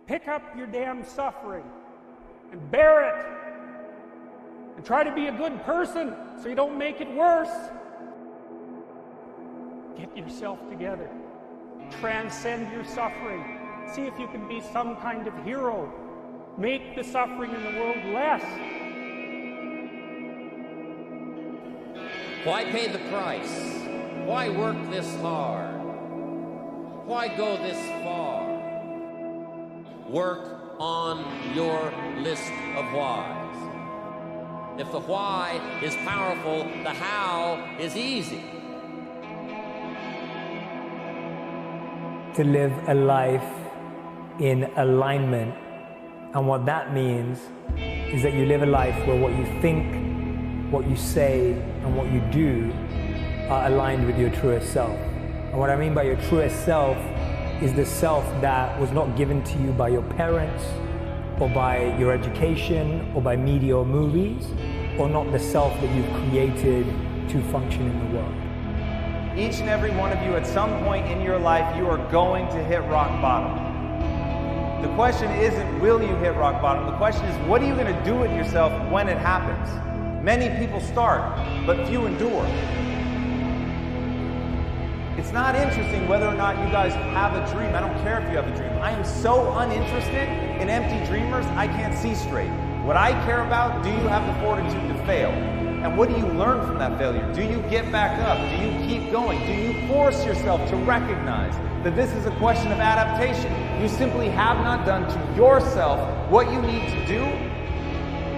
Pick up your damn suffering and bear it. And try to be a good person so you don't make it worse. Get yourself together. Transcend your suffering. See if you can be some kind of hero. Make the suffering in the world less. Why pay the price? Why work this hard? Why go this far? Work on your list of whys. If the why is powerful, the how is easy. To live a life in alignment, and what that means is that you live a life where what you think, what you say, and what you do are aligned with your truest self. And what I mean by your truest self is the self that was not given to you by your parents, or by your education, or by media or movies, or not the self that you've created to function in the world. Each and every one of you, at some point in your life, you are going to hit rock bottom. The question isn't, will you hit rock bottom? The question is, what are you going to do with yourself when it happens? Many people start, but few endure. It's not interesting whether or not you guys have a dream. I don't care if you have a dream. I am so uninterested in empty dreamers, I can't see straight. What I care about, do you have the fortitude to fail? And what do you learn from that failure? Do you get back up? Do you keep going? Do you force yourself to recognize that this is a question of adaptation? You simply have not done to yourself what you need to do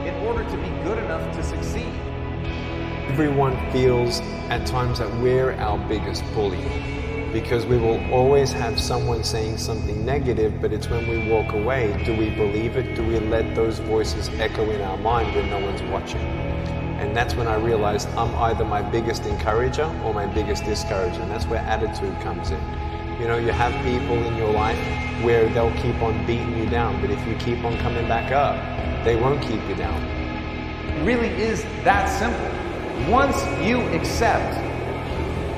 in order to be good enough to succeed. Everyone feels at times that we're our biggest bully, because we will always have someone saying something negative, but it's when we walk away, do we believe it? Do we let those voices echo in our mind when no one's watching? And that's when I realized I'm either my biggest encourager or my biggest discourager, and that's where attitude comes in. You know, you have people in your life where they'll keep on beating you down, but if you keep on coming back up, they won't keep you down. It really is that simple. Once you accept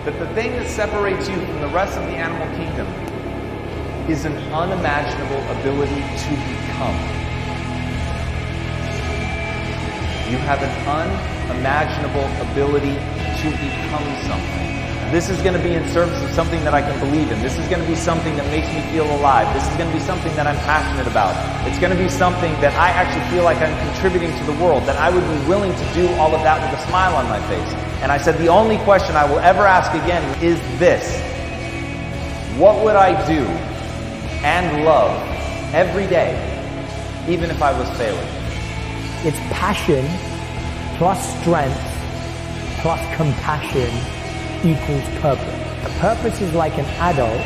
that the thing that separates you from the rest of the animal kingdom is an unimaginable ability to become. You have an unimaginable ability to become something. This is going to be in service of something that I can believe in. This is going to be something that makes me feel alive. This is going to be something that I'm passionate about. It's going to be something that I actually feel like I'm contributing to the world, that I would be willing to do all of that with a smile on my face. And I said, the only question I will ever ask again is this: what would I do and love every day, even if I was failing? It's passion plus strength plus compassion equals purpose. Purpose is like an adult,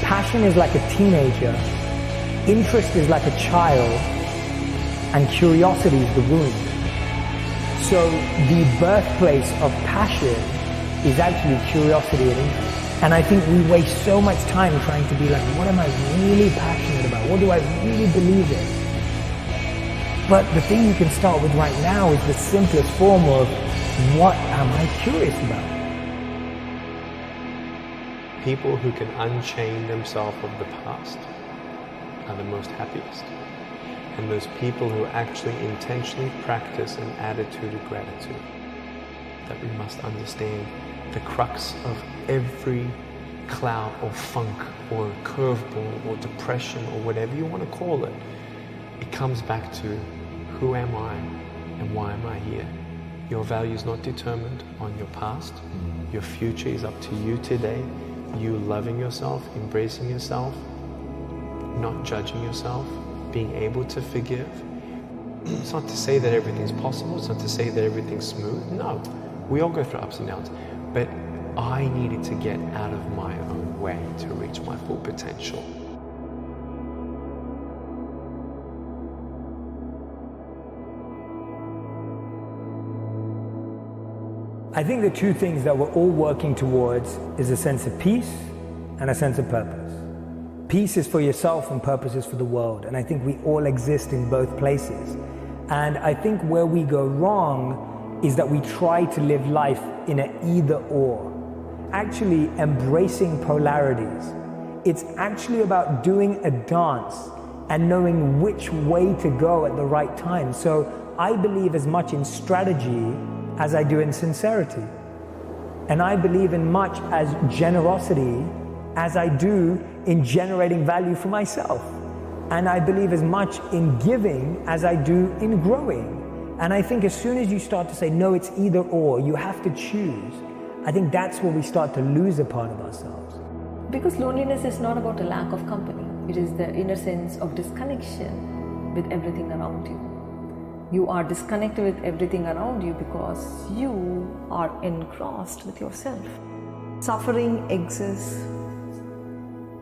passion is like a teenager, interest is like a child, and curiosity is the womb. So the birthplace of passion is actually curiosity and interest. And I think we waste so much time trying to be like, what am I really passionate about? What do I really believe in? But the thing you can start with right now is the simplest form of, what am I curious about? People who can unchain themselves of the past are the most happiest. And those people who actually intentionally practice an attitude of gratitude, that we must understand the crux of every cloud or funk or curveball or depression or whatever you want to call it. It comes back to, who am I and why am I here? Your value is not determined on your past. Your future is up to you today. You loving yourself, embracing yourself, not judging yourself, being able to forgive. It's not to say that everything's possible. It's not to say that everything's smooth. No, we all go through ups and downs. But I needed to get out of my own way to reach my full potential. I think the two things that we're all working towards is a sense of peace and a sense of purpose. Peace is for yourself and purpose is for the world. And I think we all exist in both places. And I think where we go wrong is that we try to live life in an either or. Actually embracing polarities. It's actually about doing a dance and knowing which way to go at the right time. So I believe as much in strategy as I do in sincerity. And I believe in much as generosity as I do in generating value for myself. And I believe as much in giving as I do in growing. And I think as soon as you start to say, no, it's either or, you have to choose, I think that's where we start to lose a part of ourselves. Because loneliness is not about a lack of company. It is the inner sense of disconnection with everything around you. You are disconnected with everything around you because you are engrossed with yourself. Suffering exists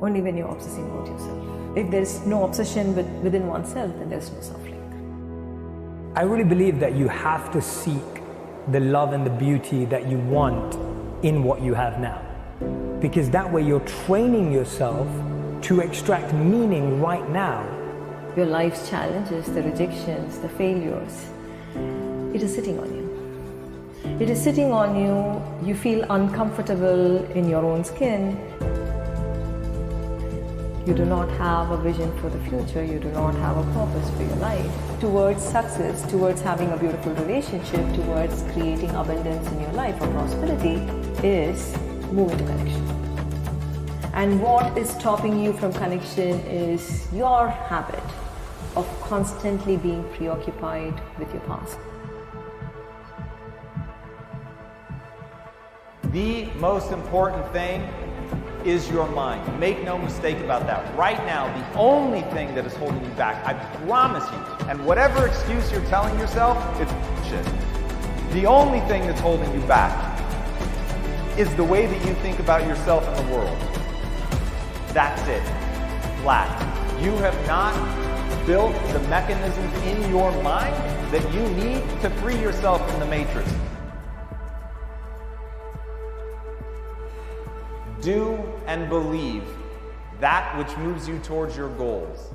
only when you're obsessing about yourself. If there's no obsession within oneself, then there's no suffering. I really believe that you have to seek the love and the beauty that you want in what you have now. Because that way you're training yourself to extract meaning right now. Your life's challenges, the rejections, the failures, it is sitting on you. It is sitting on you. You feel uncomfortable in your own skin. You do not have a vision for the future. You do not have a purpose for your life. Towards success, towards having a beautiful relationship, towards creating abundance in your life or prosperity is moving to connection. And what is stopping you from connection is your habit of constantly being preoccupied with your past. The most important thing is your mind. Make no mistake about that. Right now, the only thing that is holding you back, I promise you, and whatever excuse you're telling yourself, it's bullshit. The only thing that's holding you back is the way that you think about yourself in the world. That's it. Flat. You have not built the mechanisms in your mind that you need to free yourself from the matrix. Do and believe that which moves you towards your goals.